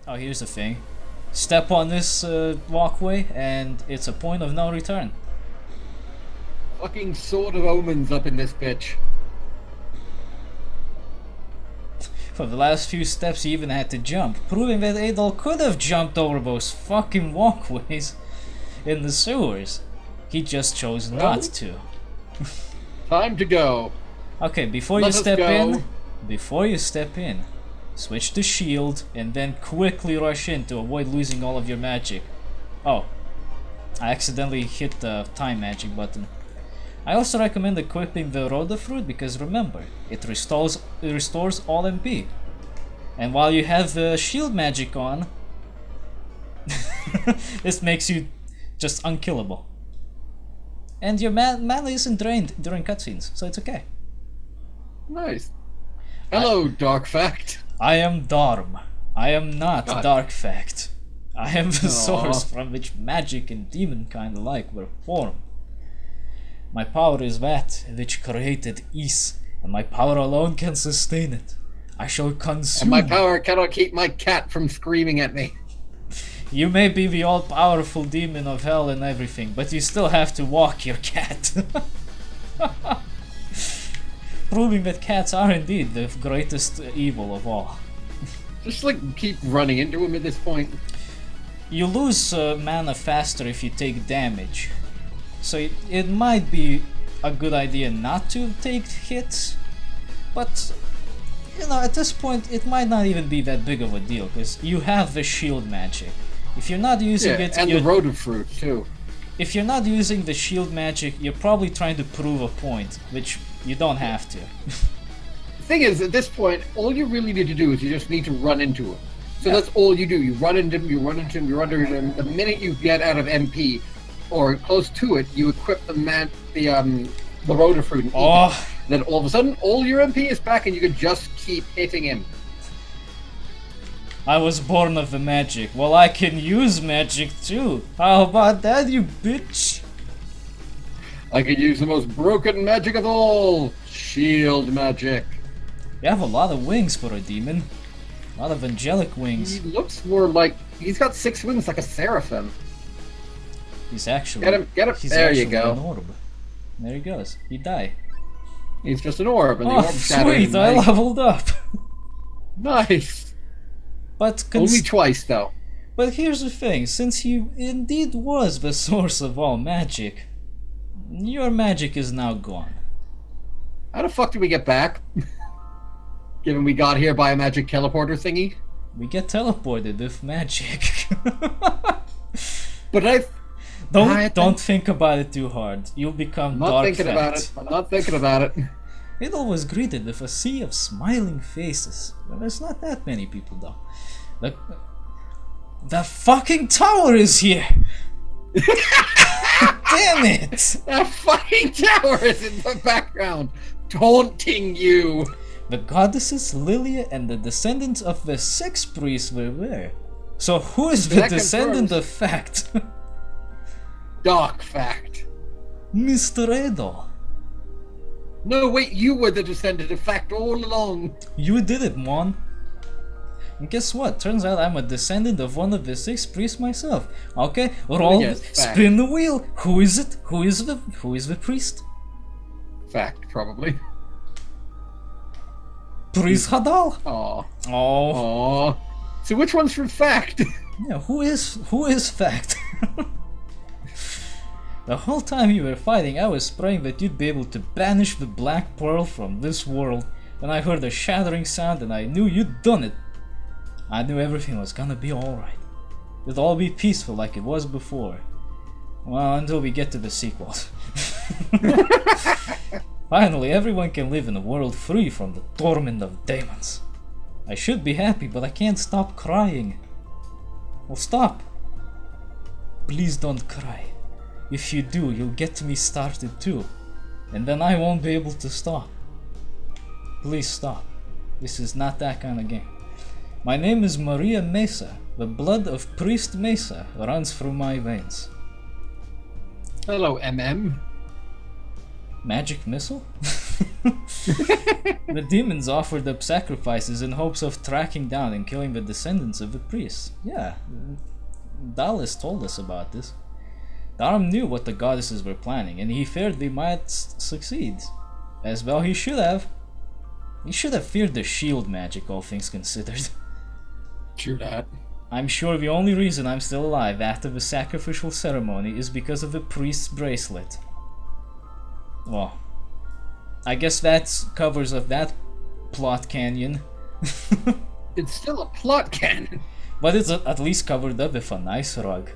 Oh, here's the thing. Step on this walkway, and it's a point of no return. Fucking Sword of Omens up in this bitch. For the last few steps, he even had to jump, proving that Adol could have jumped over those fucking walkways in the sewers. He just chose not to. Time to go. Okay, before you step in, switch to shield and then quickly rush in to avoid losing all of your magic. Oh, I accidentally hit the time magic button. I also recommend equipping the Rhoda Fruit because remember, it restores all MP. And while you have the shield magic on, this makes you just unkillable. And your mana isn't drained during cutscenes, so it's okay. Nice. Hello, Dark Fact. I am Darm. I am not Dark Fact. I am the source from which magic and demonkind alike were formed. My power is that which created Ys, and my power alone can sustain it. I shall consume. And my power cannot keep my cat from screaming at me. You may be the all-powerful demon of hell and everything, but you still have to walk your cat. Proving that cats are indeed the greatest evil of all. Just like keep running into him at this point. You lose mana faster if you take damage. So it might be a good idea not to take hits, but you know, at this point it might not even be that big of a deal because you have the shield magic. If you're not using it, and the Rhoda Fruit too. If you're not using the shield magic, you're probably trying to prove a point, which you don't have to. The thing is, at this point, all you really need to do is you just need to run into him. So that's all you do. You run into him, you run into him, you run into him. The minute you get out of MP or close to it, you equip the Rhoda Fruit and eat it. Then all of a sudden, all your MP is back and you can just keep hitting him. I was born of the magic. Well, I can use magic too. How about that, you bitch? I could use the most broken magic of all, shield magic. You have a lot of wings for a demon. A lot of angelic wings. He looks more like he's got 6 wings like a seraphim. He's actually get him. There you go. An orb. There he goes. He died. He's just an orb, and the orb shattered. Sweet! I leveled up. Nice. But only twice though. But here's the thing: since he indeed was the source of all magic, your magic is now gone. How the fuck did we get back? Given we got here by a magic teleporter thingy. We get teleported with magic. But don't think about it too hard. You'll become Not dark thinking fact. about it. I'm not thinking about it. It was greeted with a sea of smiling faces. Well, there's not that many people though. The fucking tower is here! Damn it! That fucking tower is in the background, taunting you! The goddesses Lilia and the descendants of the 6 priests were there. So who is the descendant of Fact? Dark Fact. Mr. Adol. No, wait, you were the descendant of Fact all along. You did it, Mon. And guess what? Turns out I'm a descendant of one of the 6 priests myself. Okay, spin the wheel. Who is it? Who is the priest? Fact, probably. Priest Hadal. Aww. Oh. Aww. So which one's from Fact? Yeah, who is Fact? The whole time you were fighting, I was praying that you'd be able to banish the Black Pearl from this world. Then I heard a shattering sound and I knew you'd done it. I knew everything was gonna be alright. It'd all be peaceful like it was before. Well, until we get to the sequels. Finally, everyone can live in a world free from the torment of demons. I should be happy, but I can't stop crying. Well, stop. Please don't cry. If you do, you'll get me started too. And then I won't be able to stop. Please stop. This is not that kind of game. My name is Maria Mesa. The blood of Priest Mesa runs through my veins. Hello, MM. Magic missile? The demons offered up sacrifices in hopes of tracking down and killing the descendants of the priests. Yeah, Dallas told us about this. Dharam knew what the goddesses were planning, and he feared they might succeed. As well he should have. He should have feared the shield magic, all things considered. True that. I'm sure the only reason I'm still alive after the sacrificial ceremony is because of the priest's bracelet. Well, I guess that covers of that plot canyon. It's still a plot cannon. But it's at least covered up with a nice rug.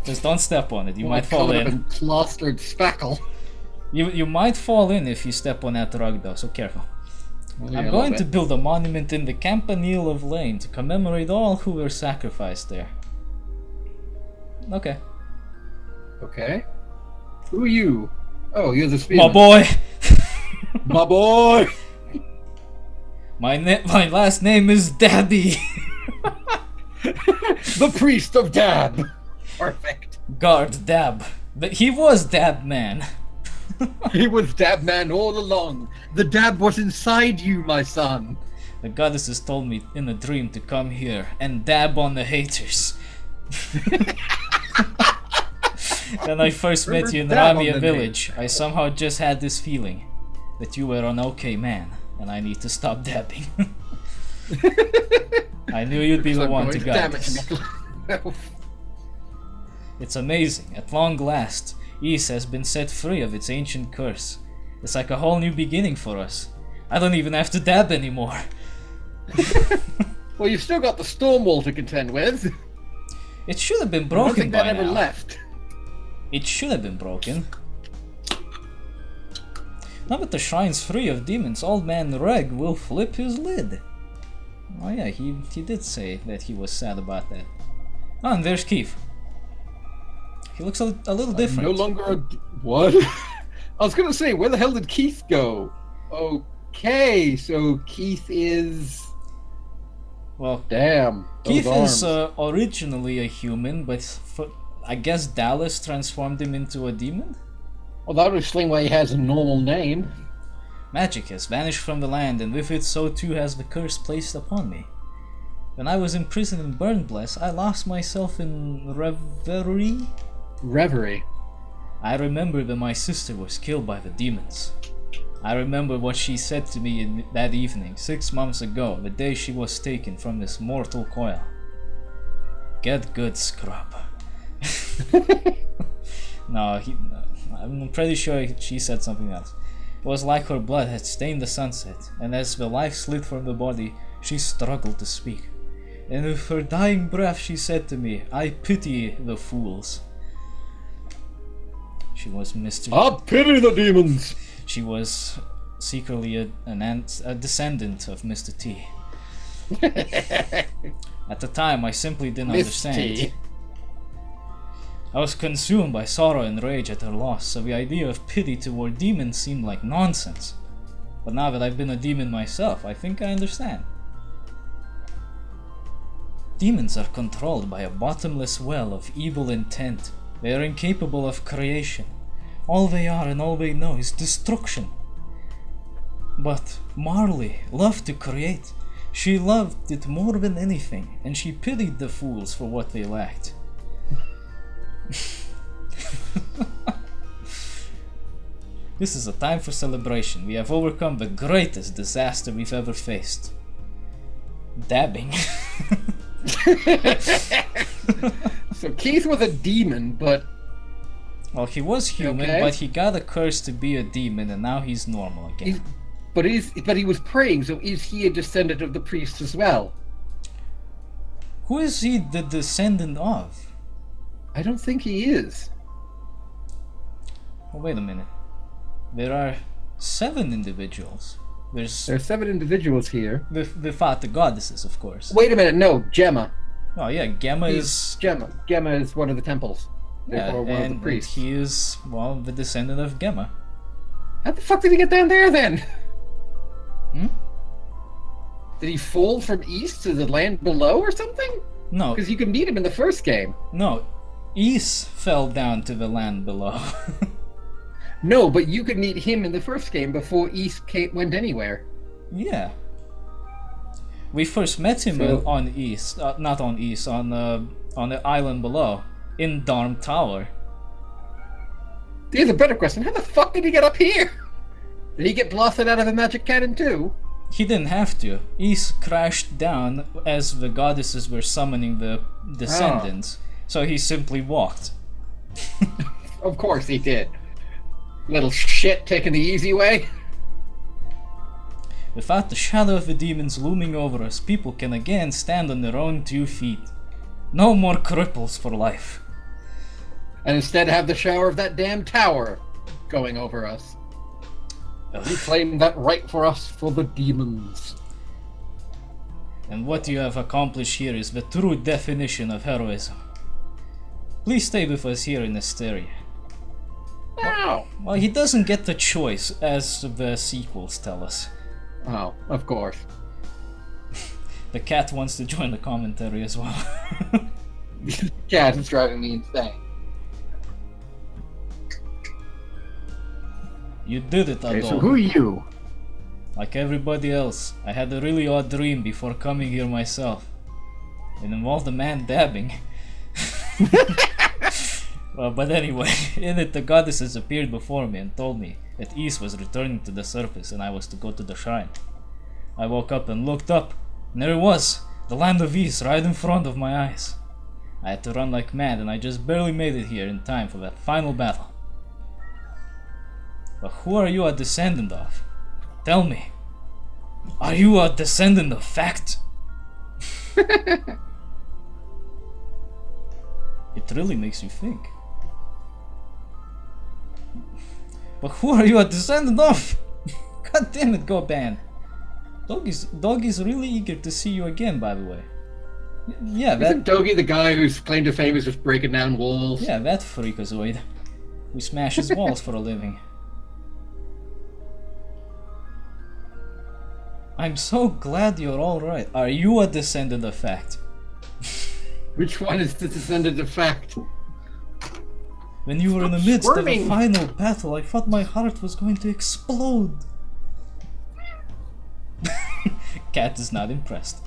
Just don't step on it, you might fall in. And plastered spackle. You might fall in if you step on that rug though, so careful. Yeah, I'm going to build a monument in the Campanile of Lane to commemorate all who were sacrificed there. Okay. Okay. Who are you? Oh, you're the spearman. My boy! My boy! My last name is Dabby! The priest of Dab! Perfect. Guard Dab. He was Dab Man. He was Dab Man all along. The dab was inside you, my son. The goddesses told me in a dream to come here and dab on the haters. When I first met you in Ramia village, I somehow just had this feeling that you were an okay man, and I need to stop dabbing. I knew you'd be the one to guide us. It's amazing. At long last, East has been set free of its ancient curse. It's like a whole new beginning for us. I don't even have to dab anymore. Well, you've still got the storm wall to contend with. It should have been I don't broken think by that ever now. left. It should have been broken. Now that the shrine's free of demons, Old Man Reg will flip his lid. Oh yeah, he did say that he was sad about that. Oh, and there's Keith. He looks a little different. No longer a... What? I was gonna say, where the hell did Keith go? Okay, so Keith is... Well, damn. Keith is originally a human, but I guess Dallas transformed him into a demon? Well, that would explain why he has a normal name. Magic has vanished from the land, and with it so too has the curse placed upon me. When I was imprisoned in Burnbless, I lost myself in reverie? Reverie. I remember that my sister was killed by the demons. I remember what she said to me that evening, 6 months ago, the day she was taken from this mortal coil. Get good, scrub. No, I'm pretty sure she said something else. It was like her blood had stained the sunset, and as the life slid from the body, she struggled to speak. And with her dying breath she said to me, I pity the fools. She was Mr. I pity the demons! She was secretly a descendant of Mr. T. At the time, I simply didn't understand. T. I was consumed by sorrow and rage at her loss, so the idea of pity toward demons seemed like nonsense. But now that I've been a demon myself, I think I understand. Demons are controlled by a bottomless well of evil intent. They are incapable of creation. All they are and all they know is destruction. But Marley loved to create. She loved it more than anything, and she pitied the fools for what they lacked. This is a time for celebration. We have overcome the greatest disaster we've ever faced. Dabbing. So Keith was a demon, but... Well, he was human, okay. but he got a curse to be a demon, and now he's normal again. But he was praying, so is he a descendant of the priest as well? Who is he the descendant of? I don't think he is. Oh, wait a minute. There are 7 individuals. There are 7 individuals here. Without the goddesses, of course. Wait a minute, no, Gemma. Oh yeah, Gemma is... Gemma. Gemma is one of the temples. Yeah, Therefore, one of the and priests. he is, well, the descendant of Gemma. How the fuck did he get down there then? Hmm? Did he fall from east to the land below or something? No. Because you could meet him in the first game. No. Ys fell down to the land below. No, but you could meet him in the first game before went anywhere. Yeah. We first met him on East, not on East, on the island below, in Darm Tower. Here's a better question. How the fuck did he get up here? Did he get blasted out of a magic cannon too? He didn't have to. East crashed down as the goddesses were summoning the descendants, so he simply walked. Of course he did. Little shit taking the easy way. Without the shadow of the demons looming over us, people can again stand on their own 2 feet. No more cripples for life. And instead have the shower of that damn tower going over us. We claim that right for us, for the demons. And what you have accomplished here is the true definition of heroism. Please stay with us here in Asteria. Wow. Well, he doesn't get the choice, as the sequels tell us. Oh, of course. The cat wants to join the commentary as well. Cat is driving me insane. You did it, Adol. Okay, so who are you? Like everybody else, I had a really odd dream before coming here myself. It involved a man dabbing. Well, but anyway, in it the goddesses appeared before me and told me that East was returning to the surface and I was to go to the shrine. I woke up and looked up, and there it was, the land of East right in front of my eyes. I had to run like mad and I just barely made it here in time for that final battle. But who are you a descendant of? Tell me. Are you a descendant of fact? It really makes you think. But who are you a descendant of? God damn it, Goban. Doggy's really eager to see you again, by the way. Yeah, that... Isn't Doggy the guy whose claim to fame is just breaking down walls? Yeah, that freakazoid who smashes walls for a living. I'm so glad you're alright. Are you a descendant of fact? Which one is the descendant of fact? When you were in the midst of a final battle, I thought my heart was going to explode. Cat is not impressed.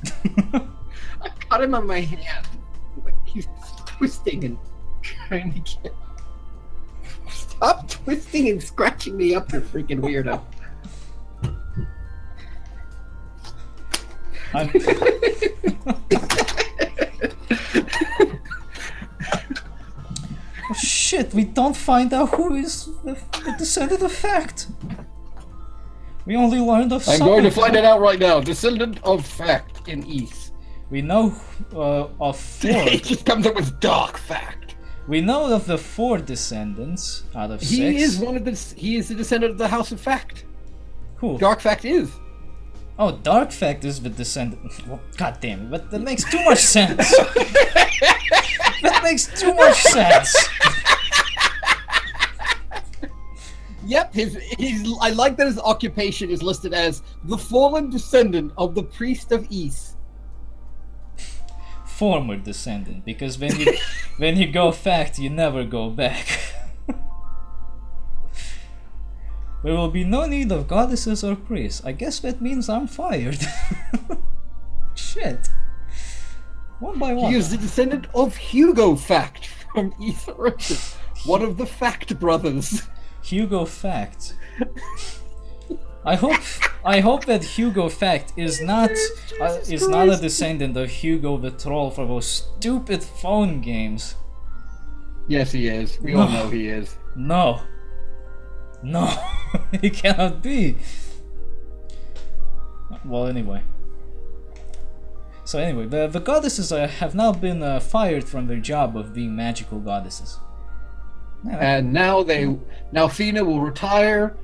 I caught him on my hand. He's twisting and trying to get... Stop twisting and scratching me up, you freaking weirdo. Oh shit, we don't find out who is the descendant of fact. We only learned of I'm going to find it out right now. Descendant of fact in East. We know of 4. It just comes up with dark fact. We know of the 4 descendants out of 6. He is one of the... He is the descendant of the House of Fact. Who? Dark fact is. Oh, Dark Fact is the descendant. Well, God damn it, but that makes too much sense. That makes too much sense. Yep, I like that his occupation is listed as the fallen descendant of the priest of East. Former descendant, because when you go fact, you never go back. There will be no need of goddesses or priests. I guess that means I'm fired. Shit. One by one. He is the descendant of Hugo Fact from East Russia, one of the Fact brothers. Hugo Fact. I hope that Hugo Fact is not a descendant of Hugo the Troll for those stupid phone games. Yes, he is. We all know he is. No. No, it cannot be. Well, anyway. So anyway, the goddesses have now been fired from their job of being magical goddesses. And now Fina will retire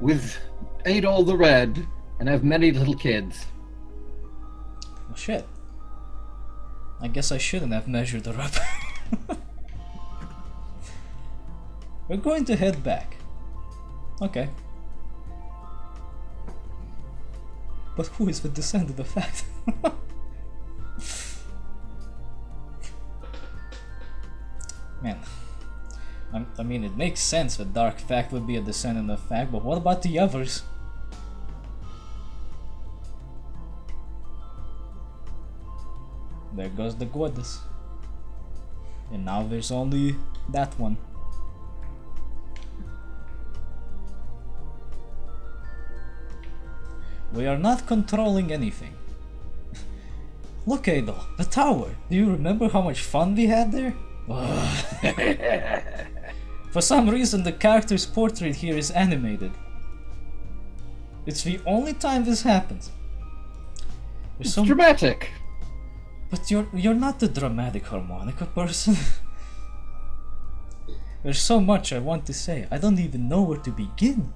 with Adol the Red and have many little kids. Well, shit. I guess I shouldn't have measured her up. We're going to head back. Okay. But who is the descendant of fact? Man. I mean, it makes sense that Dark Fact would be a descendant of Fact, but what about the others? There goes the goddess. And now there's only that one. We are not controlling anything. Look, Adol, the tower. Do you remember how much fun we had there? For some reason, the character's portrait here is animated. It's the only time this happens. It's dramatic. But you're not the dramatic harmonica person. There's so much I want to say. I don't even know where to begin.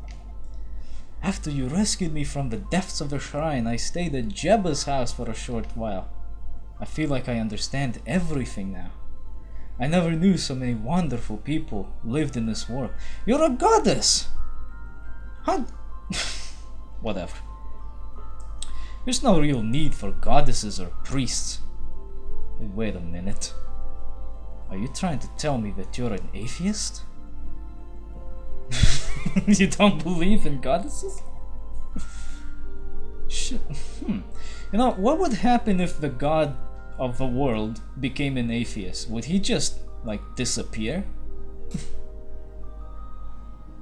After you rescued me from the depths of the shrine, I stayed at Jebba's house for a short while. I feel like I understand everything now. I never knew so many wonderful people lived in this world. You're a goddess! How? Whatever. There's no real need for goddesses or priests. Wait a minute. Are you trying to tell me that you're an atheist? You don't believe in goddesses? You know, what would happen if the god of the world became an atheist? Would he just, like, disappear?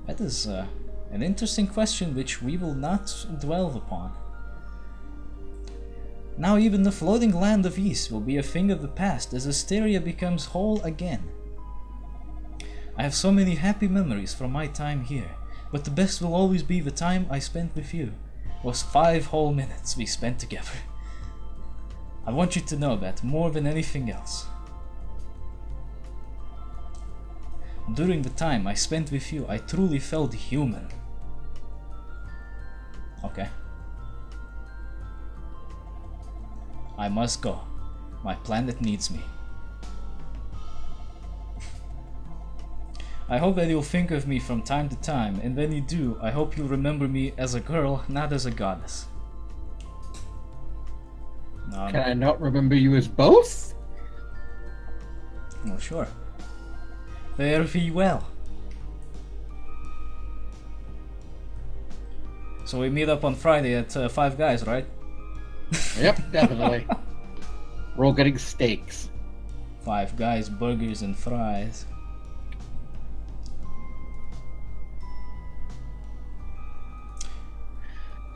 That is an interesting question which we will not dwell upon. Now even the floating land of East will be a thing of the past as Asteria becomes whole again. I have so many happy memories from my time here, but the best will always be the time I spent with you. Those 5 whole minutes we spent together. I want you to know that more than anything else. During the time I spent with you, I truly felt human. Okay. I must go. My planet needs me. I hope that you'll think of me from time to time, and when you do, I hope you'll remember me as a girl, not as a goddess. Can I not remember you as both? Well, sure. Fare thee well. So we meet up on Friday at Five Guys, right? Yep, definitely. We're all getting steaks. Five Guys, burgers and fries.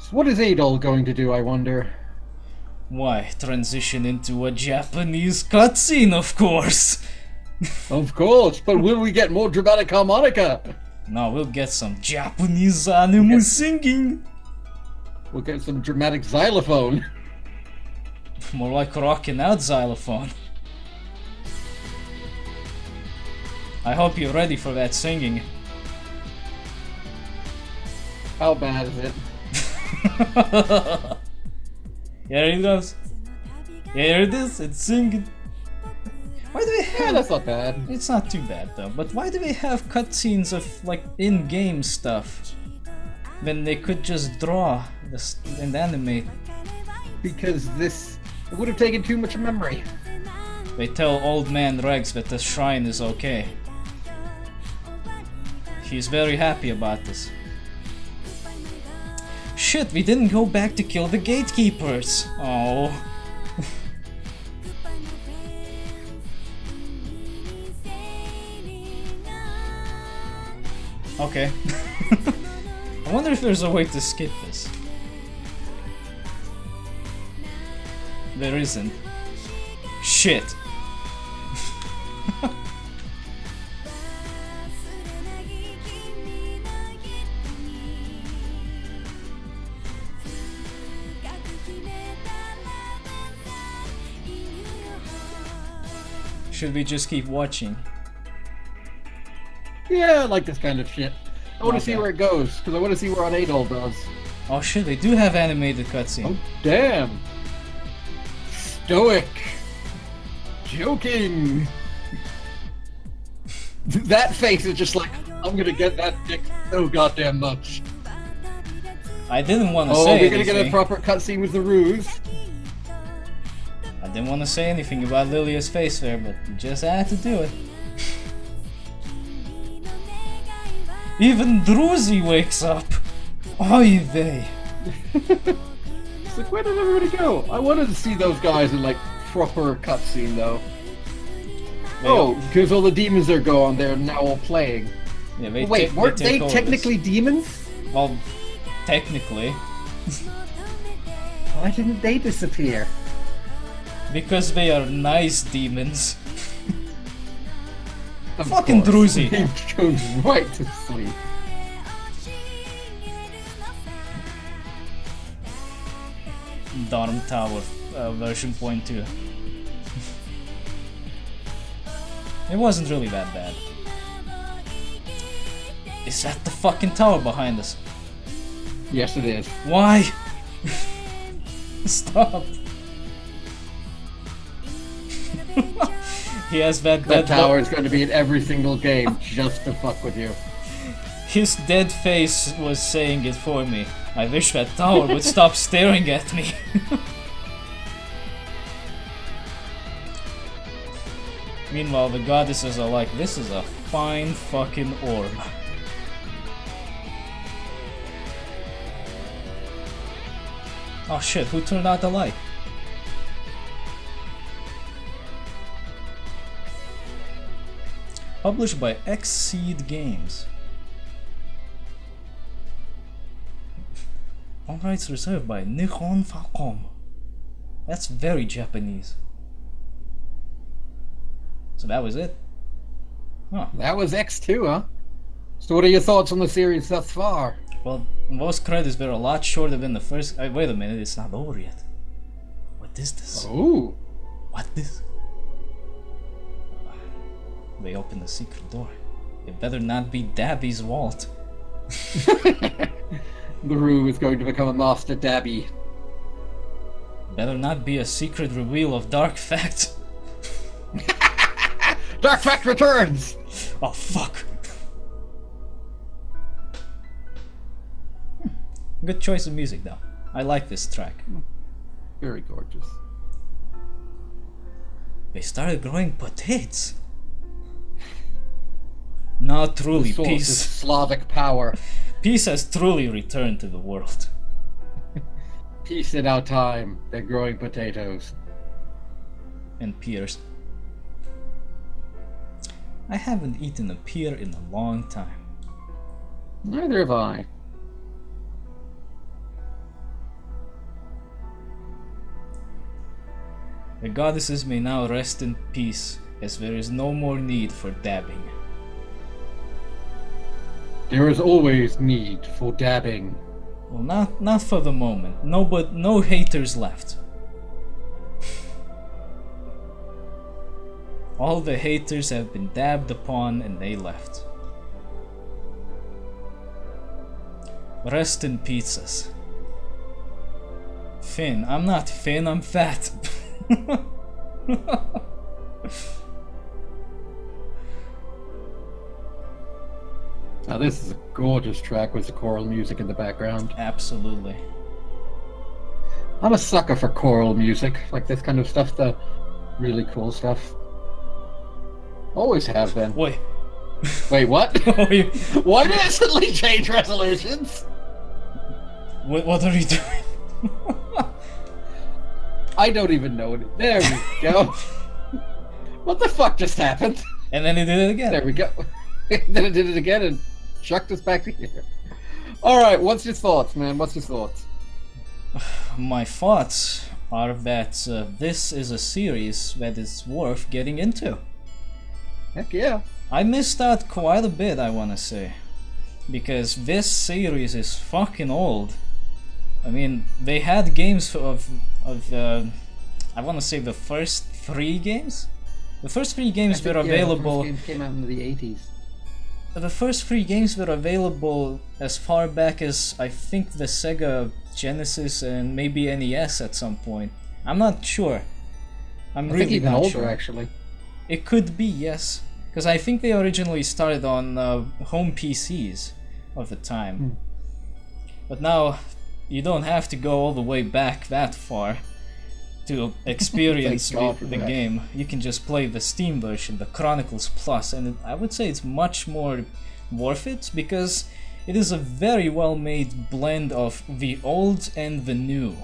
So what is Adol going to do, I wonder? Why, transition into a Japanese cutscene, of course! Of course, but will we get more dramatic harmonica? No, we'll get some Japanese anime singing! We'll get some dramatic xylophone. More like rocking out xylophone. I hope you're ready for that singing. How bad is it? Here it goes. Here it is, it's singing. Why do we have... Yeah, that's not bad. It's not too bad though, but why do they have cutscenes of like in-game stuff when they could just draw this and animate? Because this would have taken too much memory. They tell old man Rex that the shrine is okay. He's very happy about this. Shit, we didn't go back to kill the gatekeepers. Oh. Okay. I wonder if there's a way to skip this. There isn't. Shit. Should we just keep watching? Yeah, I like this kind of shit. I want to see where it goes, because I want to see where Adol does. Oh shit, they do have animated cutscene. Oh, damn. Stoic. Joking. That face is just like, I'm gonna get that dick so goddamn much. I didn't want to say anything. Oh, we're gonna get a proper cutscene with the ruse. I didn't want to say anything about Lilia's face there, but you just had to do it. Even Druzy wakes up! Oy vey! It's like, where did everybody go? I wanted to see those guys in like proper cutscene though. Oh, because all the demons are gone, they're now all playing. Yeah, wait, weren't they technically demons? Well, technically. Why didn't they disappear? Because they are nice demons. Of Fucking course. Druzy! He goes right to sleep. Darm Tower version 0.2. It wasn't really that bad. Is that the fucking tower behind us? Yes, it is. Why? Stop. He has that That dead tower is going to be in every single game just to fuck with you. His dead face was saying it for me. I wish that tower would stop staring at me. Meanwhile, the goddesses are like, this is a fine fucking orb. Oh shit, who turned out the light? Published by Xseed Games. All rights reserved by Nihon Falcom. That's very Japanese. So that was it? Huh. That was X2, huh? So what are your thoughts on the series thus far? Well, most credits were a lot shorter than the first. Wait a minute, it's not over yet. What is this? Ooh. What is? They opened a secret door. It better not be Dabby's vault. Guru is going to become a master dabby. Better not be a secret reveal of Dark Fact. Dark Fact returns! Oh fuck. Good choice of music though. I like this track. Very gorgeous. They started growing potatoes. Now truly The source peace. is Slavic power. Peace has truly returned to the world. Peace in our time. They're growing potatoes. And pears. I haven't eaten a pear in a long time. Neither have I. The goddesses may now rest in peace, as there is no more need for dabbing. There is always need for dabbing. Well, not for the moment. No haters left. All the haters have been dabbed upon and they left. Rest in pizzas. Finn, I'm not Finn, I'm fat. Now this is a gorgeous track with the choral music in the background. Absolutely. I'm a sucker for choral music, like this kind of stuff, the really cool stuff. Always have been. Wait. Wait, what? What Why did I suddenly change resolutions? What are you doing? I don't even know it. There we go. What the fuck just happened? And then he did it again. There we go. Then it did it again and chucked us back to here. Alright, what's your thoughts, man? What's your thoughts? My thoughts are that this is a series that is worth getting into. Heck yeah. I missed out quite a bit, I wanna say. Because this series is fucking old. I mean, they had games of I wanna say the first 3 games? The first 3 games were available... The first games came out in the 80s. The first 3 games were available as far back as, I think, the Sega Genesis and maybe NES at some point. I'm not sure. I think even older, actually. It could be, yes. Because I think they originally started on home PCs of the time. But now, you don't have to go all the way back that far to experience the game. You can just play the Steam version, the Chronicles Plus, and I would say it's much more worth it because it is a very well made blend of the old and the new.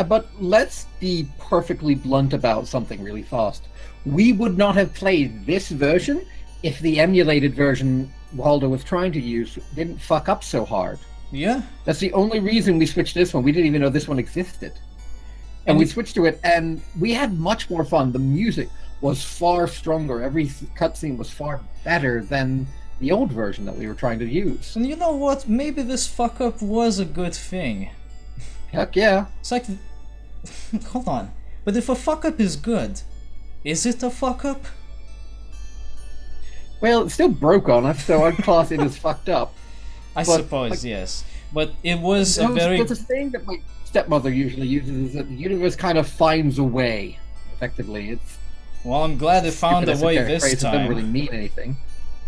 But let's be perfectly blunt about something really fast. We would not have played this version if the emulated version Waldo was trying to use didn't fuck up so hard. Yeah. That's the only reason we switched this one. We didn't even know this one existed. And we switched to it, and we had much more fun. The music was far stronger. Every cutscene was far better than the old version that we were trying to use. And you know what? Maybe this fuck up was a good thing. Heck yeah. It's like... Hold on. But if a fuck up is good, is it a fuck up? Well, it still broke on us, so I'd class it as fucked up. I suppose, yes. But it was a very... There's a saying that my stepmother usually uses, is that the universe kind of finds a way, effectively. It's... Well, I'm glad it found a way this phrase. time. It doesn't really mean anything.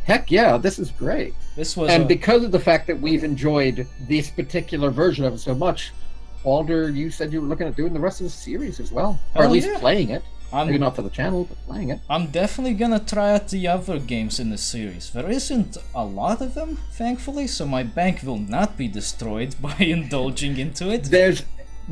Heck yeah, this is great. This was because of the fact that we've enjoyed this particular version of it so much, Alder, you said you were looking at doing the rest of the series as well. Or at least playing it. Maybe not for the channel, but playing it. I'm definitely gonna try out the other games in the series. There isn't a lot of them, thankfully, so my bank will not be destroyed by indulging into it. There's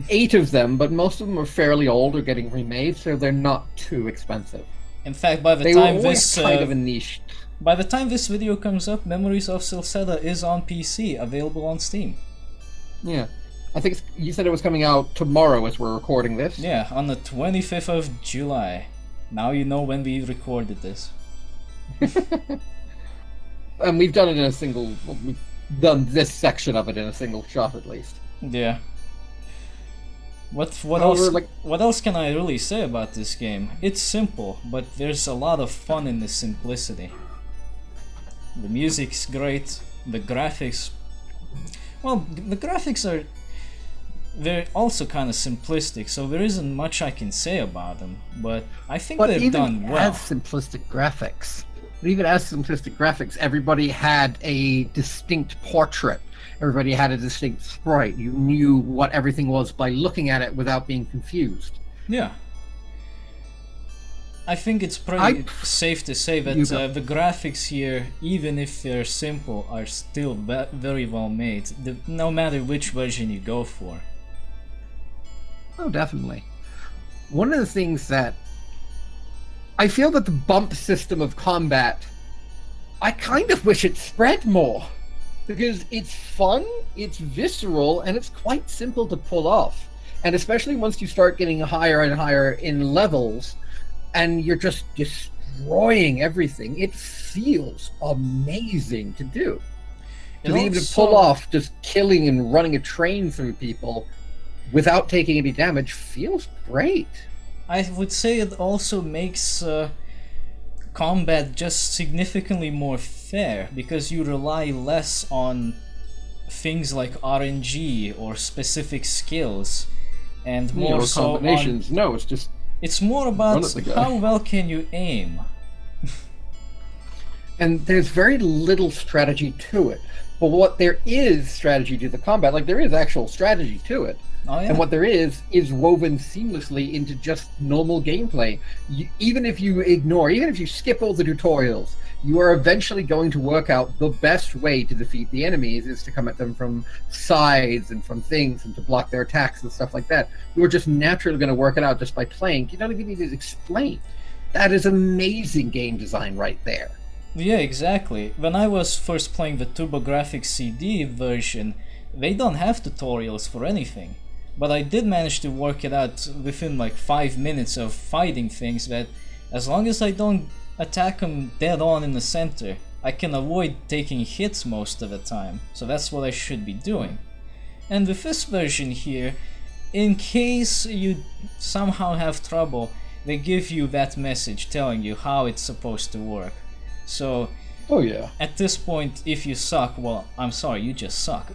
8 of them, but most of them are fairly old or getting remade, so they're not too expensive. In fact, by the they time were this kind of a niche. By the time this video comes up, Memories of Silseda is on PC, available on Steam. Yeah. I think you said it was coming out tomorrow as we're recording this. Yeah, on the 25th of July. Now you know when we recorded this. And we've done it in a single... Well, we've done this section of it in a single shot at least. Yeah. What However, else? What else can I really say about this game? It's simple, but there's a lot of fun in the simplicity. The music's great. The graphics... Well, the graphics are... They're also kind of simplistic, so there isn't much I can say about them, but I think they've done well. But even as simplistic graphics, everybody had a distinct portrait. Everybody had a distinct sprite. You knew what everything was by looking at it without being confused. Yeah. I think it's pretty safe to say that the graphics here, even if they're simple, are still very well made, no matter which version you go for. Oh, definitely. One of the things that I feel that the bump system of combat, I kind of wish it spread more, because it's fun, it's visceral, and it's quite simple to pull off. And especially once you start getting higher and higher in levels, and you're just destroying everything, it feels amazing to do. To be able to pull off just killing and running a train through people without taking any damage feels great. I would say it also makes combat just significantly more fair, because you rely less on things like RNG or specific skills, and more so combinations. No, it's just... It's more about how well can you aim. And there's very little strategy to it. But what there is strategy to the combat, like there is actual strategy to it. Oh, yeah. And what there is woven seamlessly into just normal gameplay. Even if you skip all the tutorials, you are eventually going to work out the best way to defeat the enemies is to come at them from sides and from things and to block their attacks and stuff like that. You're just naturally going to work it out just by playing. You don't even need to explain. That is amazing game design right there. Yeah, exactly. When I was first playing the TurboGrafx CD version, they don't have tutorials for anything. But I did manage to work it out within like 5 minutes of fighting things, that as long as I don't attack them dead on in the center, I can avoid taking hits most of the time. So that's what I should be doing. And with this version here, in case you somehow have trouble, they give you that message telling you how it's supposed to work. So oh yeah. At this point, if you suck, well, I'm sorry, you just suck.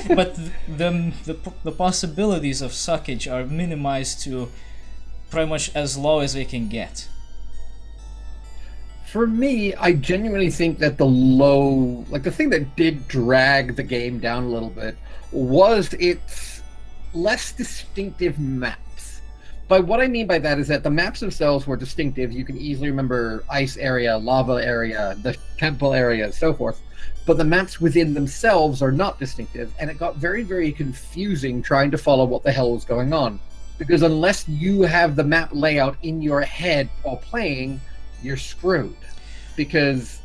But the possibilities of suckage are minimized to pretty much as low as they can get. For me, I genuinely think that the thing that did drag the game down a little bit was its less distinctive maps. By what I mean by that is that the maps themselves were distinctive. You can easily remember ice area, lava area, the temple area, and so forth. But the maps within themselves are not distinctive, and it got very, very confusing trying to follow what the hell was going on. Because unless you have the map layout in your head while playing, you're screwed. Because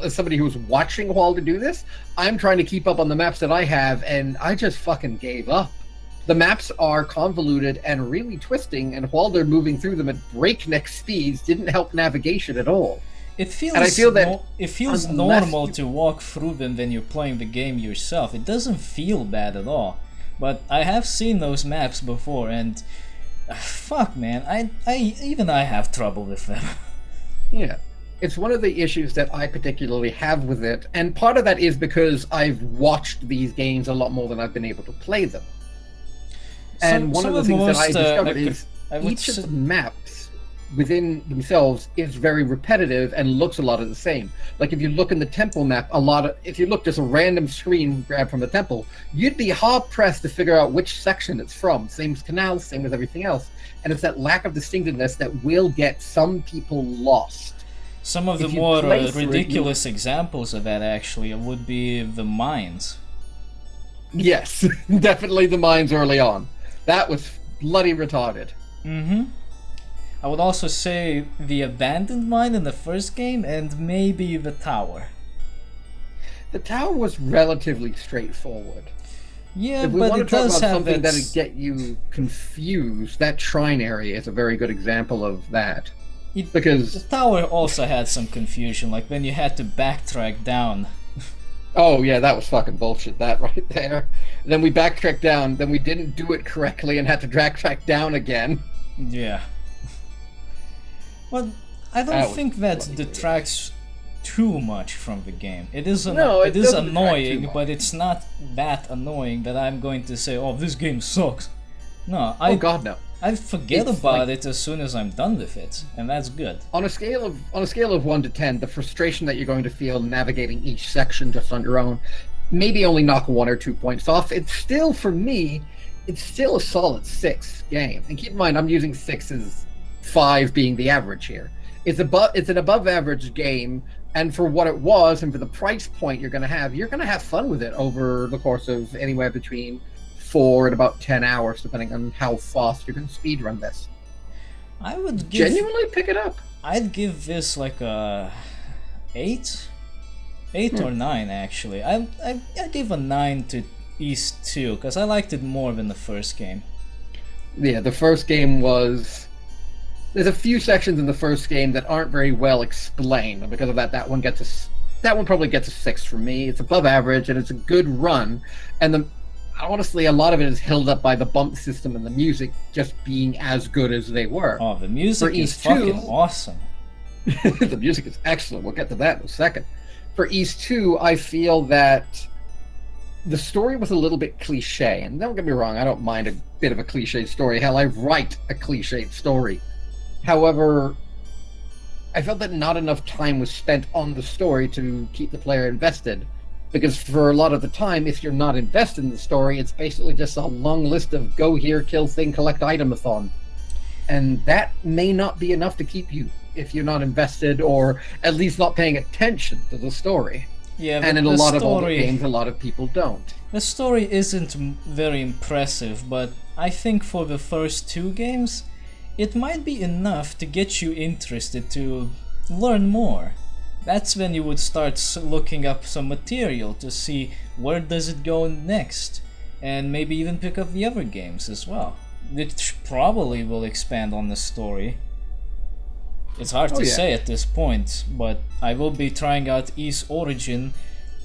as somebody who's watching while to do this, I'm trying to keep up on the maps that I have, and I just fucking gave up. The maps are convoluted and really twisting, and while they're moving through them at breakneck speeds, didn't help navigation at all. It feels, and I feel that it feels normal to walk through them when you're playing the game yourself. It doesn't feel bad at all. But I have seen those maps before, and fuck, man, I have trouble with them. Yeah, it's one of the issues that I particularly have with it, and part of that is because I've watched these games a lot more than I've been able to play them. And one of the things that I discovered is each of the maps within themselves is very repetitive and looks a lot of the same. Like if you look in the temple map, if you look just a random screen grab from the temple, you'd be hard pressed to figure out which section it's from. Same as canals, same with everything else. And it's that lack of distinctiveness that will get some people lost. Some of the more ridiculous examples of that actually would be the mines. Yes, definitely the mines early on. That was bloody retarded. Mm-hmm. I would also say the abandoned mine in the first game, and maybe the tower. The tower was relatively straightforward. Yeah, if we but want it to talk does about have something that'd get you confused, that shrine area is a very good example of that. Because the tower also had some confusion, like when you had to backtrack down. Oh yeah, that was fucking bullshit, that right there. Then we backtracked down, then we didn't do it correctly and had to backtrack down again. Yeah. Well, I don't think that detracts too much from the game. It is annoying, but it's not that annoying that I'm going to say, "Oh, this game sucks." No, oh God, no. I forget about it as soon as I'm done with it, and that's good. On a scale of 1 to 10, the frustration that you're going to feel navigating each section just on your own, maybe only knock 1 or 2 points off. It's still, for me, it's still a solid 6 game. And keep in mind, I'm using 6 as 5 being the average here. It's an above average game, and for what it was, and for the price point you're going to have fun with it over the course of anywhere between 4 and about 10 hours, depending on how fast you can speedrun this. I would genuinely pick it up. I'd give this like a 8 or 9 actually. I give a 9 to East 2 because I liked it more than the first game. Yeah, the first game was. There's a few sections in the first game that aren't very well explained, and because of that, that one probably gets a 6 for me. It's above average and it's a good run, and honestly, a lot of it is held up by the bump system and the music just being as good as they were. Oh, the music is fucking awesome. The music is excellent. We'll get to that in a second. For East 2, I feel that the story was a little bit cliche, and don't get me wrong, I don't mind a bit of a cliche story. Hell, I write a cliched story. However, I felt that not enough time was spent on the story to keep the player invested. Because for a lot of the time, if you're not invested in the story, it's basically just a long list of go here, kill thing, collect item-a-thon. And that may not be enough to keep you if you're not invested, or at least not paying attention to the story. Yeah, and in a lot of older games, a lot of people don't. The story isn't very impressive, but I think for the first 2 games, it might be enough to get you interested to learn more. That's when you would start looking up some material to see where does it go next, and maybe even pick up the other games as well, which probably will expand on the story. It's hard to say at this point, but I will be trying out Ys Origin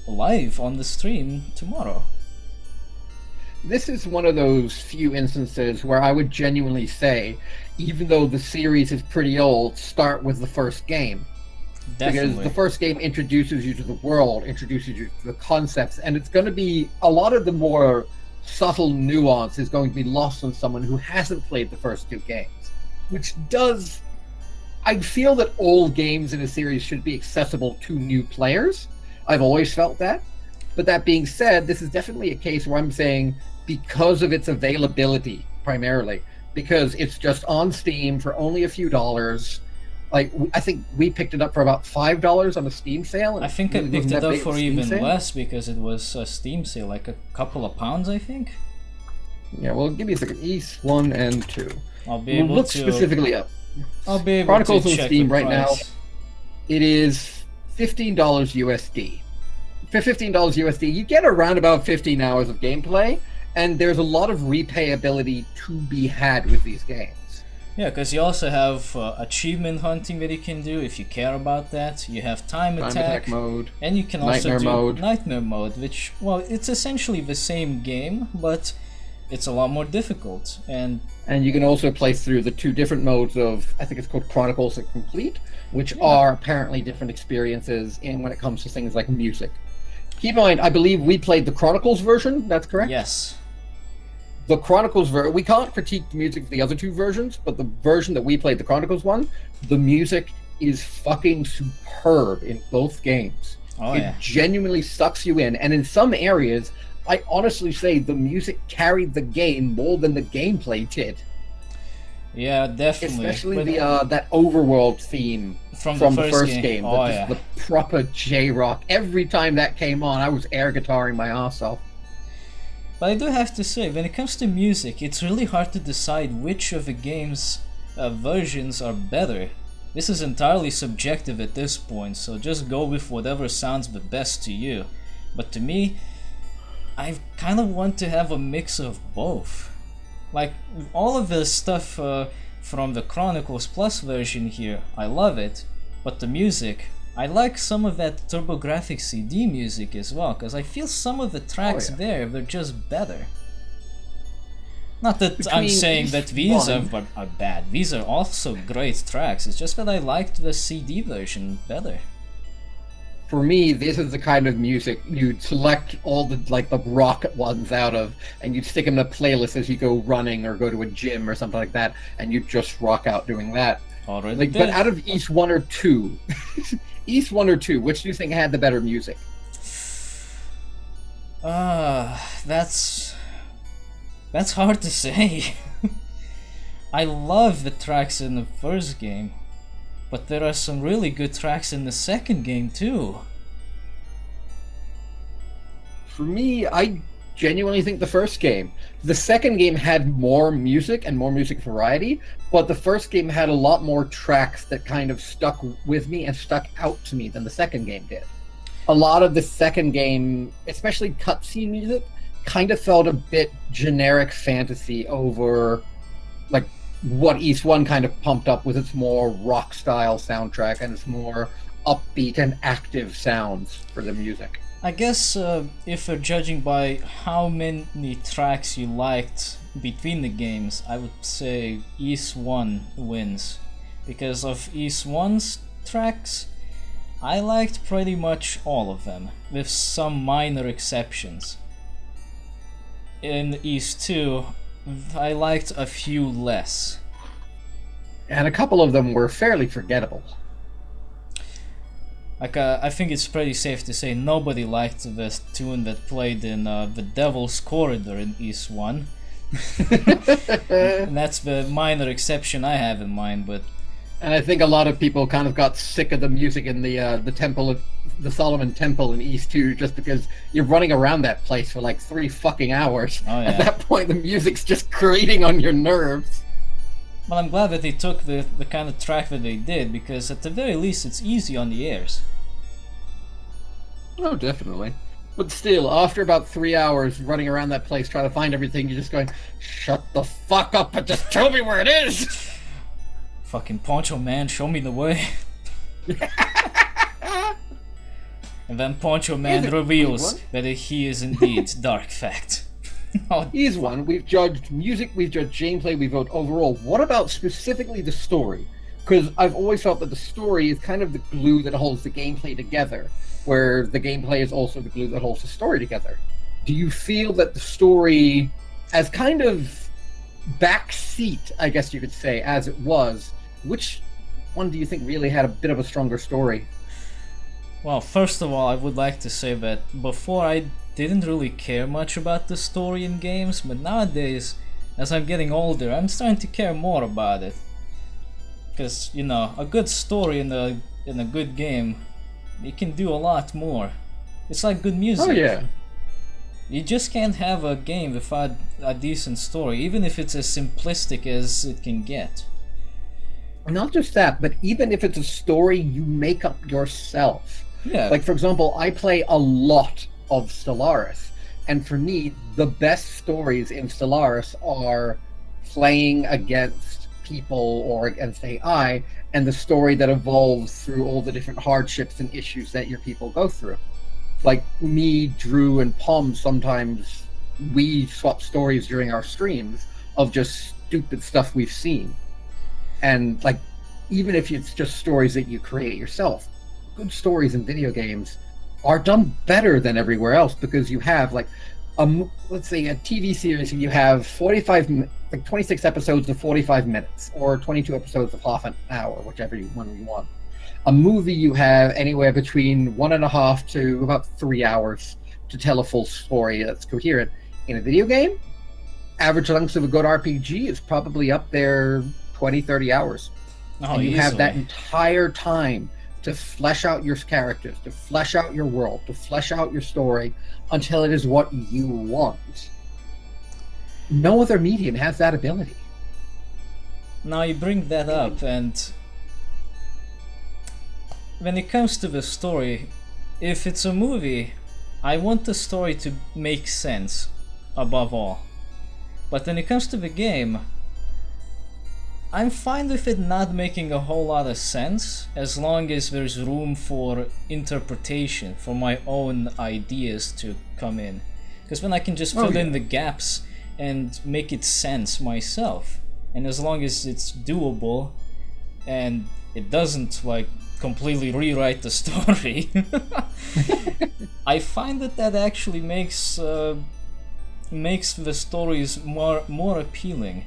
live on the stream tomorrow. This is one of those few instances where I would genuinely say, even though the series is pretty old, start with the first game. Definitely. Because the first game introduces you to the world, introduces you to the concepts, and it's going to be a lot of the more subtle nuance is going to be lost on someone who hasn't played the first 2 games. Which does... I feel that all games in a series should be accessible to new players. I've always felt that. But that being said, this is definitely a case where I'm saying, because of its availability, primarily, because it's just on Steam for only a few dollars. Like, I think we picked it up for about $5 on a Steam sale. I think I picked it up for even less because it was a Steam sale, like a couple of pounds, I think. Yeah, well, give me a second. East 1 and 2. I'll be able look to specifically up. I'll be able Chronicles to on check Steam the right now. price. It is $15 USD. For $15 USD, you get around about 15 hours of gameplay, and there's a lot of replayability to be had with these games. Yeah, because you also have achievement hunting that you can do if you care about that. You have time attack mode, and you can also nightmare do mode. nightmare mode, which, well, it's essentially the same game, but it's a lot more difficult. And you can also play through the 2 different modes of, I think it's called Chronicles and Complete, which are apparently different experiences in when it comes to things like music. Keep in mind, I believe we played the Chronicles version, that's correct? Yes. The Chronicles version, we can't critique the music of the other 2 versions, but the version that we played, the Chronicles one, the music is fucking superb in both games. Oh, it yeah. genuinely sucks you in, and in some areas, I honestly say the music carried the game more than the gameplay did. Yeah, definitely. Especially that overworld theme from the first game. Oh, The proper J-rock. Every time that came on, I was air guitaring my ass off. But I do have to say, when it comes to music, it's really hard to decide which of the game's versions are better. This is entirely subjective at this point, so just go with whatever sounds the best to you. But to me, I kind of want to have a mix of both. Like, all of the stuff from the Chronicles Plus version here, I love it, but the music, I like some of that TurboGrafx CD music as well, because I feel some of the tracks there, they're just better. Not that I'm saying that these are bad, these are also great tracks, it's just that I liked the CD version better. For me, this is the kind of music you'd select all the the rock ones out of, and you'd stick them in a playlist as you go running or go to a gym or something like that, and you'd just rock out doing that. Already But out of East 1 or 2, East 1 or 2, which do you think had the better music? That's hard to say. I love the tracks in the first game, but there are some really good tracks in the second game too. For me, I genuinely think the first game. The second game had more music and more music variety, but the first game had a lot more tracks that kind of stuck with me and stuck out to me than the second game did. A lot of the second game, especially cutscene music, kind of felt a bit generic fantasy over what East 1 kind of pumped up with its more rock style soundtrack and its more upbeat and active sounds for the music. I guess if we're judging by how many tracks you liked between the games, I would say East 1 wins. Because of East 1's tracks, I liked pretty much all of them, with some minor exceptions. In East 2, I liked a few less. And a couple of them were fairly forgettable. I think it's pretty safe to say nobody liked the tune that played in the Devil's Corridor in East 1. And that's the minor exception I have in mind, but... And I think a lot of people kind of got sick of the music in the temple of the Solomon Temple in East 2 just because you're running around that place for 3 fucking hours. Oh, yeah. At that point, the music's just grating on your nerves. Well, I'm glad that they took the kind of track that they did, because at the very least it's easy on the ears. Oh, definitely. But still, after about 3 hours running around that place trying to find everything, you're just going, shut the fuck up and just tell me where it is! Fucking Poncho Man, show me the way. And then Poncho Man reveals that he is indeed Dark Fact. He's one. We've judged music, we've judged gameplay, we've voted overall. What about specifically the story? Because I've always felt that the story is kind of the glue that holds the gameplay together, where the gameplay is also the glue that holds the story together. Do you feel that the story, as kind of backseat, I guess you could say, as it was, which one do you think really had a bit of a stronger story? Well, first of all, I would like to say that before I didn't really care much about the story in games, but nowadays as I'm getting older, I'm starting to care more about it. Because, you know, a good story in a good game, it can do a lot more. It's like good music. Oh yeah. You just can't have a game without a decent story, even if it's as simplistic as it can get. Not just that, but even if it's a story you make up yourself. Yeah. Like, for example, I play a lot of Stellaris, and for me, the best stories in Stellaris are playing against people or against AI, and the story that evolves through all the different hardships and issues that your people go through. Like me, Drew, and Pom, sometimes we swap stories during our streams of just stupid stuff we've seen. And like, even if it's just stories that you create yourself, good stories in video games are done better than everywhere else, because you have like let's say a TV series, and you have 26 episodes of 45 minutes, or 22 episodes of half an hour, whichever one you want. A movie, you have anywhere between 1.5 to about 3 hours to tell a full story that's coherent. In a video game, average length of a good RPG is probably up there 20-30 hours. Oh, and you easily. have that entire time to flesh out your characters, to flesh out your world, to flesh out your story until it is what you want. No other medium has that ability. Now you bring that up, and when it comes to the story, if it's a movie, I want the story to make sense above all. But when it comes to the game, I'm fine with it not making a whole lot of sense, as long as there's room for interpretation, for my own ideas to come in. Because then I can just fill in the gaps and make it sense myself. And as long as it's doable and it doesn't like completely rewrite the story, I find that actually makes the stories more appealing.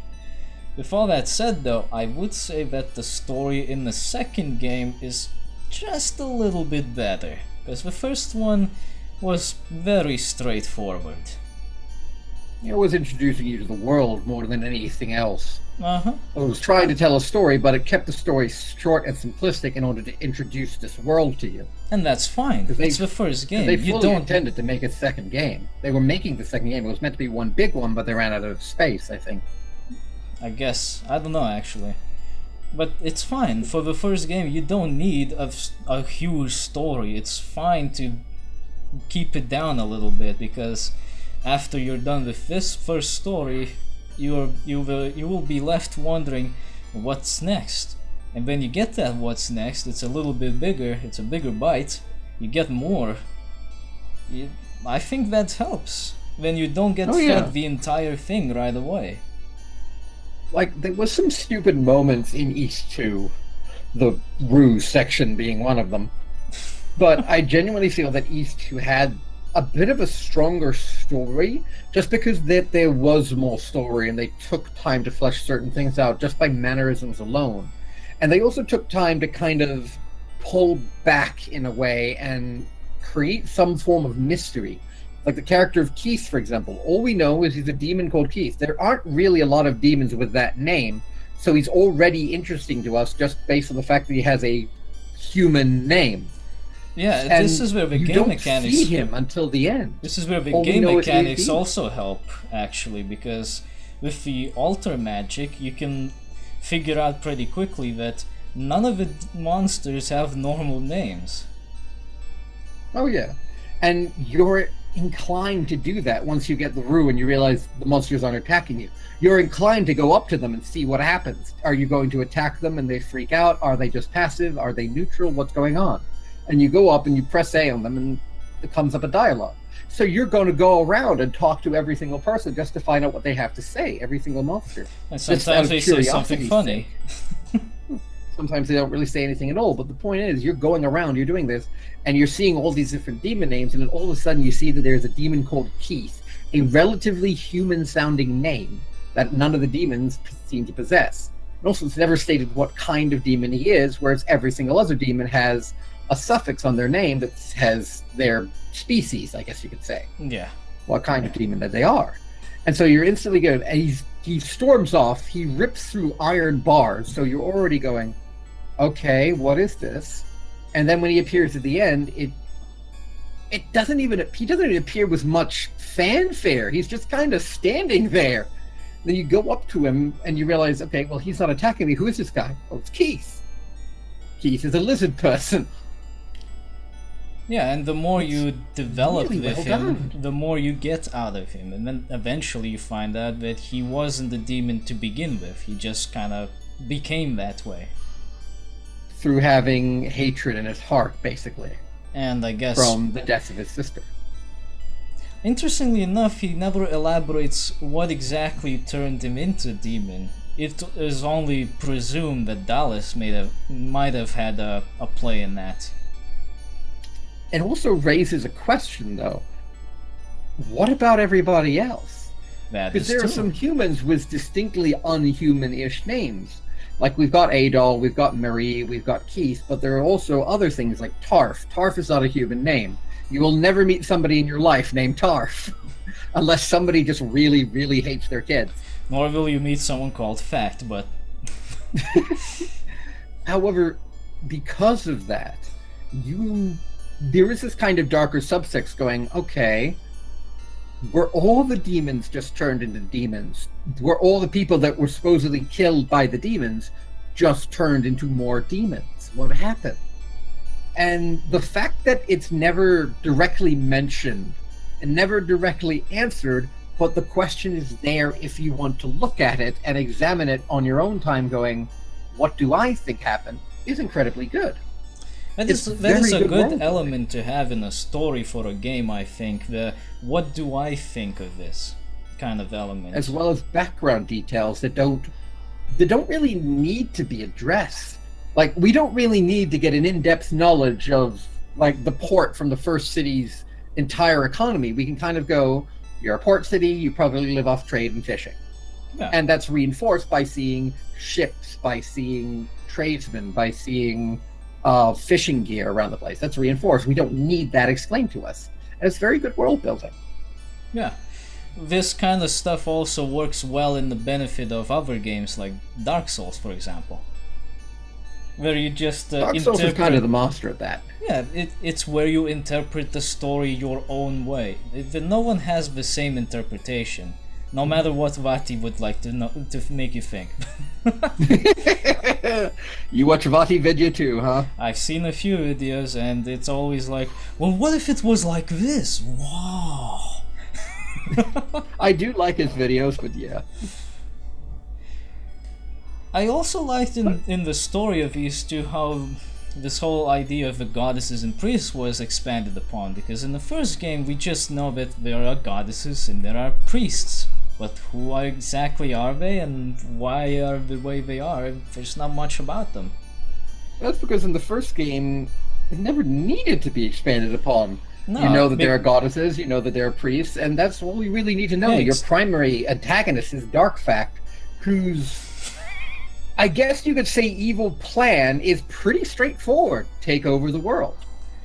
With all that said, though, I would say that the story in the second game is just a little bit better, because the first one was very straightforward. It was introducing you to the world more than anything else. Uh-huh. It was trying to tell a story, but it kept the story short and simplistic in order to introduce this world to you. And that's fine. It's the first game. They fully intended to make a second game. They were making the second game. It was meant to be one big one, but they ran out of space, I think. I guess. I don't know, actually. But it's fine. For the first game, you don't need a huge story. It's fine to keep it down a little bit, because after you're done with this first story, you will be left wondering what's next. And when you get that what's next, it's a little bit bigger, it's a bigger bite, you get more. I think that helps when you don't get fed the entire thing right away. Like, there was some stupid moments in East 2, the ruse section being one of them. But I genuinely feel that East 2 had a bit of a stronger story, just because there was more story, and they took time to flesh certain things out just by mannerisms alone. And they also took time to kind of pull back in a way and create some form of mystery. Like the character of Keith, for example. All we know is he's a demon called Keith. There aren't really a lot of demons with that name, so he's already interesting to us just based on the fact that he has a human name. Yeah, and this is where the game mechanics... You don't see him until the end. This is where the game mechanics also help, actually, because with the altar magic, you can figure out pretty quickly that none of the monsters have normal names. Oh yeah, and you're inclined to do that once you get the rue and you realize the monsters aren't attacking you. You're inclined to go up to them and see what happens. Are you going to attack them and they freak out? Are they just passive? Are they neutral? What's going on? And you go up and you press A on them and it comes up a dialogue. So you're going to go around and talk to every single person just to find out what they have to say, every single monster. And sometimes they say something funny. Sometimes they don't really say anything at all, but the point is, you're going around, you're doing this, and you're seeing all these different demon names, and then all of a sudden you see that there's a demon called Keith, a relatively human-sounding name that none of the demons seem to possess. And also, it's never stated what kind of demon he is, whereas every single other demon has a suffix on their name that has their species, I guess you could say. Yeah. What kind of demon that they are. And so you're instantly good. And he storms off. He rips through iron bars. So you're already going, okay, what is this? And then when he appears at the end, he doesn't even appear with much fanfare. He's just kind of standing there. Then you go up to him and you realize, okay, well, he's not attacking me. Who is this guy? Oh, it's Keith. Keith is a lizard person. Yeah, and the more you develop really with well him, done. the more you get out of him. And then eventually you find out that he wasn't a demon to begin with. He just kind of became that way. Through having hatred in his heart, basically, And I guess, from the death of his sister. interestingly enough, he never elaborates what exactly turned him into a demon. It is only presumed that Dallas might have had a play in that. It also raises a question, though. What about everybody else? That Because is there are true. some humans with distinctly unhuman-ish names. Like, we've got Adol, we've got Marie, we've got Keith, but there are also other things like Tarf. Tarf is not a human name. You will never meet somebody in your life named Tarf. Unless somebody just really, really hates their kids. Nor will you meet someone called Fact, but However, because of that, there is this kind of darker subtext going, okay, were all the demons just turned into demons? Were all the people that were supposedly killed by the demons just turned into more demons? What happened? And the fact that it's never directly mentioned and never directly answered, but the question is there if you want to look at it and examine it on your own time going, what do I think happened, is incredibly good. that is It's that is very a good good role-playing. element to have in a story for a game, I think. The what do I think of this kind of element. As well as background details that don't really need to be addressed. Like, we don't really need to get an in-depth knowledge of, like, the port from the first city's entire economy. We can kind of go, you're a port city, you probably live off trade and fishing. Yeah. And that's reinforced by seeing ships, by seeing tradesmen, by seeing fishing gear around the place. That's reinforced. We don't need that explained to us. And it's very good world building. Yeah. This kind of stuff also works well in the benefit of other games like Dark Souls, for example. Where you just Dark Souls is kind of the master of that. Yeah, it's where you interpret the story your own way. No one has the same interpretation, no matter what Vati would like to make you think. You watch Vati video too, huh? I've seen a few videos and it's always like, well, what if it was like this? Wow. I do like his videos, but yeah. I also liked in the story of these two how this whole idea of the goddesses and priests was expanded upon, because in the first game we just know that there are goddesses and there are priests, but who exactly are they and why are the way they are? There's not much about them. That's because in the first game, it never needed to be expanded upon. No, You know that there are goddesses, you know that there are priests, and that's all you really need to know. Yeah, Your primary antagonist is Darkfact, whose, I guess you could say, evil plan is pretty straightforward. Take over the world.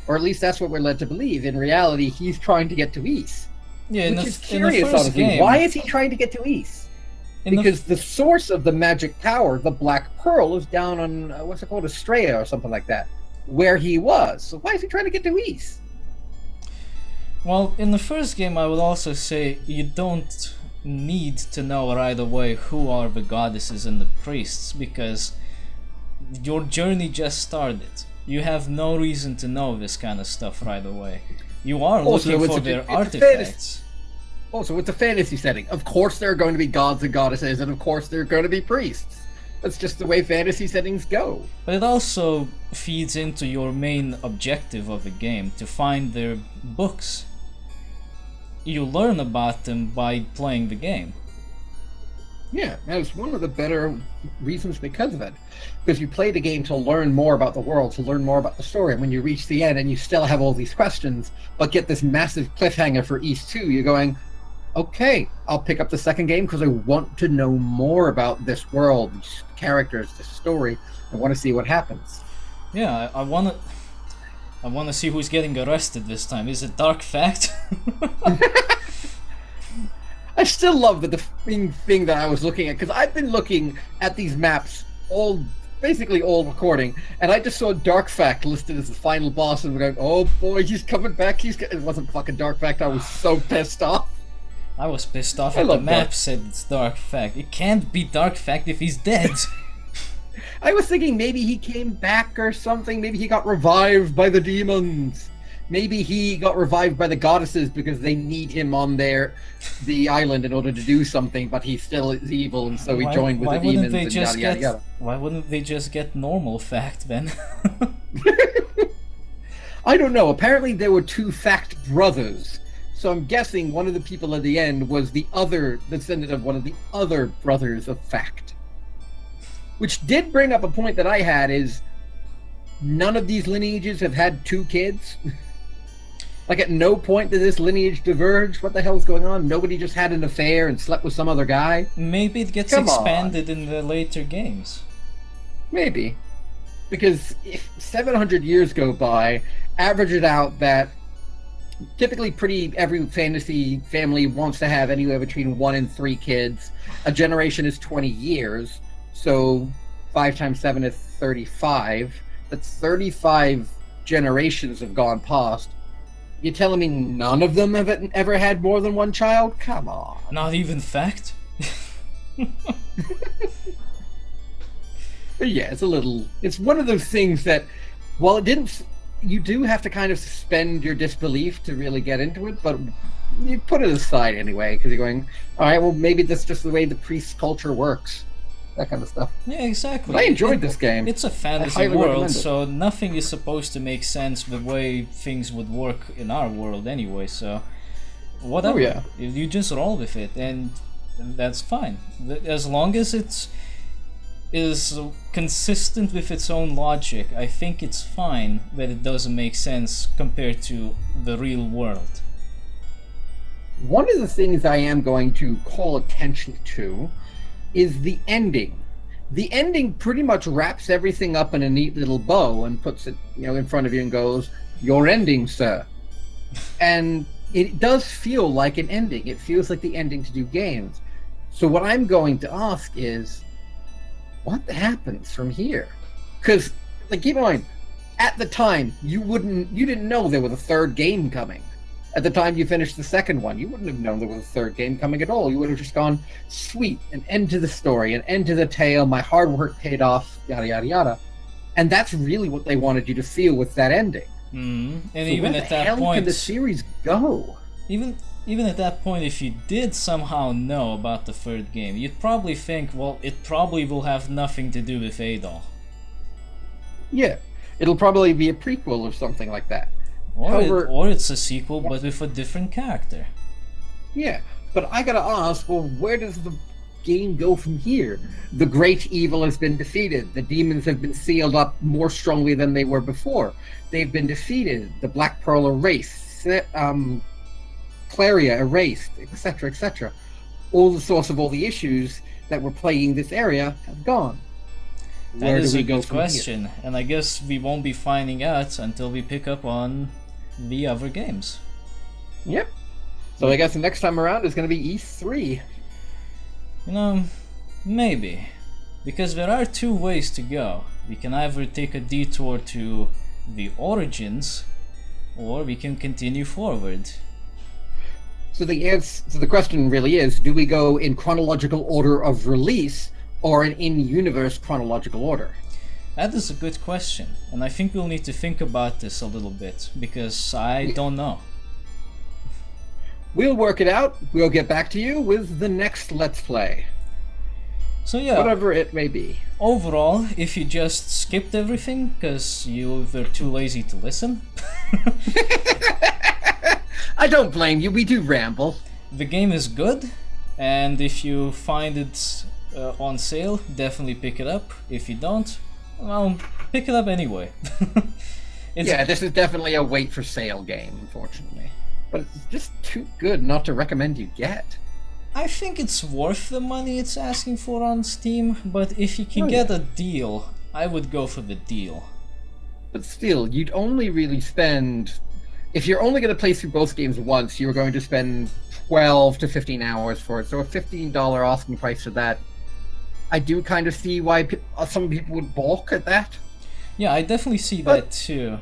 Or at least that's what we're led to believe. In reality, he's trying to get to East. Yeah, Which is curious, honestly. game, Why is he trying to get to East? Because the source of the magic tower, the Black Pearl, is down on, what's it called, Estrella or something like that, where he was. So why is he trying to get to East? well, in the first game I would also say you don't need to know right away who are the goddesses and the priests, because your journey just started. You have no reason to know this kind of stuff right away. You are Also, looking it's for a- their it's a artifacts. Also, it's a fantasy setting. Of course there are going to be gods and goddesses, and of course there are going to be priests. That's just the way fantasy settings go. But it also feeds into your main objective of the game, to find their books. You learn about them by playing the game. Yeah, that's one of the better reasons because of it. Because you play the game to learn more about the world, to learn more about the story. And when you reach the end and you still have all these questions, but get this massive cliffhanger for East 2, you're going, okay, I'll pick up the second game because I want to know more about this world, these characters, this story. I want to see what happens. Yeah, I wanna see who's getting arrested this time. Is it Dark Fact? I still love that the thing that I was looking at, because I've been looking at these maps basically all recording, and I just saw Dark Fact listed as the final boss, and we're going, oh boy, he's coming back. It wasn't fucking Dark Fact. I was so pissed off. I was pissed off at the map said it's Dark Fact. It can't be Dark Fact if he's dead. I was thinking maybe he came back or something. Maybe he got revived by the demons. Maybe he got revived by the goddesses because they need him on the island in order to do something, but he still is evil, and so he joined with the demons and yada yada yada. Why wouldn't they just get normal Fact then? I don't know. Apparently there were two Fact brothers. So I'm guessing one of the people at the end was the other descendant of one of the other brothers of Fact. Which did bring up a point that I had, is none of these lineages have had two kids. Like, at no point did this lineage diverge. What the hell's going on? Nobody just had an affair and slept with some other guy? Maybe it gets expanded in the later games. Maybe. Because if 700 years go by, average it out that typically every fantasy family wants to have anywhere between 1 and 3 kids. A generation is 20 years, so 5 times 7 is 35. That's 35 generations have gone past. You're telling me none of them have ever had more than one child? Come on. Not even Fact? But yeah, it's one of those things that, while it didn't, you do have to kind of suspend your disbelief to really get into it, but you put it aside anyway, because you're going, all right, well, maybe that's just the way the priest culture works. That kind of stuff. Yeah, exactly. But I enjoyed this game. It's a fantasy world, so nothing is supposed to make sense the way things would work in our world anyway, so whatever. Oh, yeah. You just roll with it, and that's fine. As long as it is consistent with its own logic, I think it's fine that it doesn't make sense compared to the real world. One of the things I am going to call attention to is the ending. The ending pretty much wraps everything up in a neat little bow and puts it, in front of you and goes, "Your ending, sir." And it does feel like an ending. It feels like the ending to do games. So what I'm going to ask is, what happens from here? Because, keep in mind, at the time, you didn't know there was a third game coming. At the time you finished the second one, you wouldn't have known there was a third game coming at all. You would have just gone, sweet, an end to the story, an end to the tale, my hard work paid off, yada, yada, yada. And that's really what they wanted you to feel with that ending. And so even at that where the hell point, can the series go? Even at that point, if you did somehow know about the third game, you'd probably think, well, it probably will have nothing to do with Adol. Yeah, it'll probably be a prequel or something like that. Or it's a sequel, but with a different character. Yeah, but I gotta ask, well, where does the game go from here? The great evil has been defeated. The demons have been sealed up more strongly than they were before. They've been defeated. The Black Pearl erased. Claria erased, etc., etc. All the source of all the issues that were plaguing this area have gone. That is a good question, and I guess we won't be finding out until we pick up on the other games. Yep. So I guess the next time around is going to be E3. Maybe. Because there are 2 ways to go. We can either take a detour to the Origins, or we can continue forward. So the question really is, do we go in chronological order of release, or an in-universe chronological order? That is a good question, and I think we'll need to think about this a little bit, because I don't know. We'll work it out. We'll get back to you with the next Let's Play. So yeah, whatever it may be. Overall, if you just skipped everything because you were too lazy to listen... I don't blame you, we do ramble. The game is good, and if you find it on sale, definitely pick it up. If you don't, well, pick it up anyway. Yeah, this is definitely a wait for sale game, unfortunately. But it's just too good not to recommend you get. I think it's worth the money it's asking for on Steam, but if you can get a deal, I would go for the deal. But still, you'd only really spend if you're only going to play through both games once, you're going to spend 12 to 15 hours for it. So a $15 asking price for that, I do kind of see why some people would balk at that. Yeah, I definitely see that too.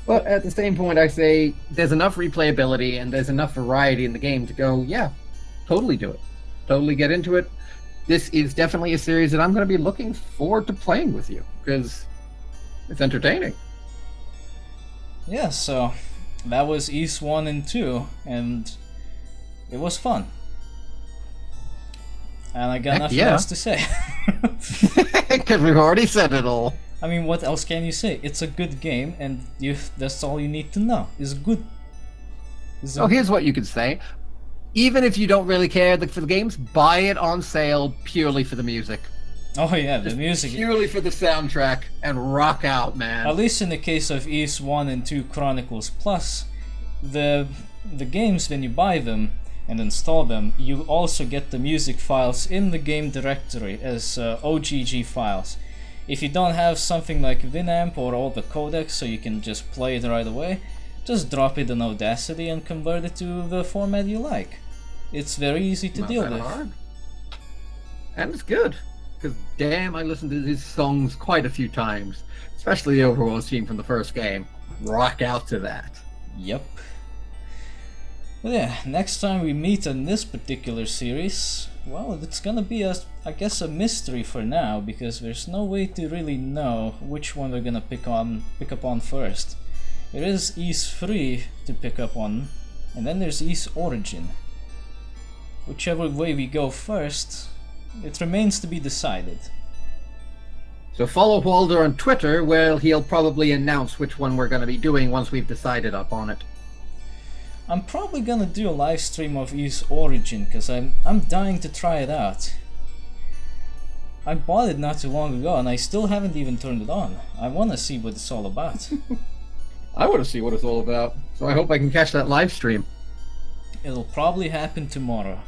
But at the same point, I say there's enough replayability and there's enough variety in the game to go, yeah, totally do it. Totally get into it. This is definitely a series that I'm going to be looking forward to playing with you, because it's entertaining. Yeah, so that was Ys 1 and 2, and it was fun. And I got nothing else to say. Because we've already said it all. I mean, what else can you say? It's a good game, and that's all you need to know. It's good. Here's what you could say. Even if you don't really care for the games, buy it on sale purely for the music. Oh yeah, the music. Purely for the soundtrack, and rock out, man. At least in the case of Ys 1 and 2 Chronicles Plus, the games, when you buy them and install them, you also get the music files in the game directory as OGG files. If you don't have something like Winamp or all the codecs so you can just play it right away, just drop it in Audacity and convert it to the format you like. It's very easy to deal with. Hard. And it's good, because damn, I listened to these songs quite a few times, especially the overall theme from the first game. Rock out to that. Yep. But yeah, next time we meet in this particular series, well, it's gonna be I guess a mystery for now, because there's no way to really know which one we're gonna pick up on first. There is Ys 3 to pick up on, and then there's Ys Origin. Whichever way we go first, it remains to be decided. So follow Walder on Twitter, where he'll probably announce which one we're going to be doing once we've decided upon it. I'm probably gonna do a live stream of Ys Origin, because I'm dying to try it out. I bought it not too long ago and I still haven't even turned it on. I want to see what it's all about. I want to see what it's all about, so I hope I can catch that live stream. It'll probably happen tomorrow.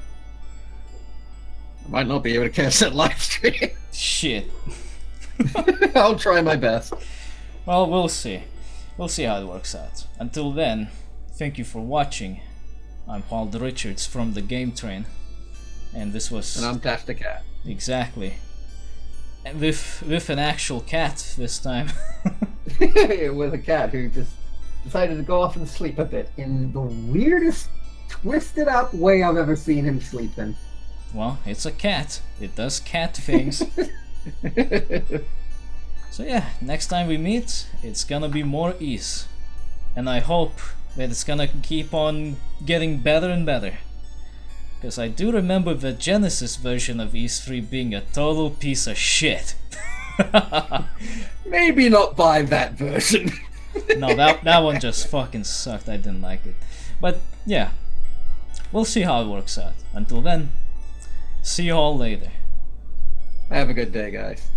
I might not be able to catch that live stream. Shit. I'll try my best. Well, we'll see. We'll see how it works out. Until then, thank you for watching. I'm Paul Richards from DaGameTrain, and this was... And I'm Tash the Cat. Exactly. And with an actual cat this time. With a cat who just decided to go off and sleep a bit in the weirdest, twisted up way I've ever seen him sleep in. Well, it's a cat. It does cat things. So yeah, next time we meet, it's gonna be more Ys. And I hope that it's gonna keep on getting better and better. Because I do remember the Genesis version of Ys 3 being a total piece of shit. Maybe not buy that version. No, that one just fucking sucked. I didn't like it. But yeah, we'll see how it works out. Until then, see you all later. Have a good day, guys.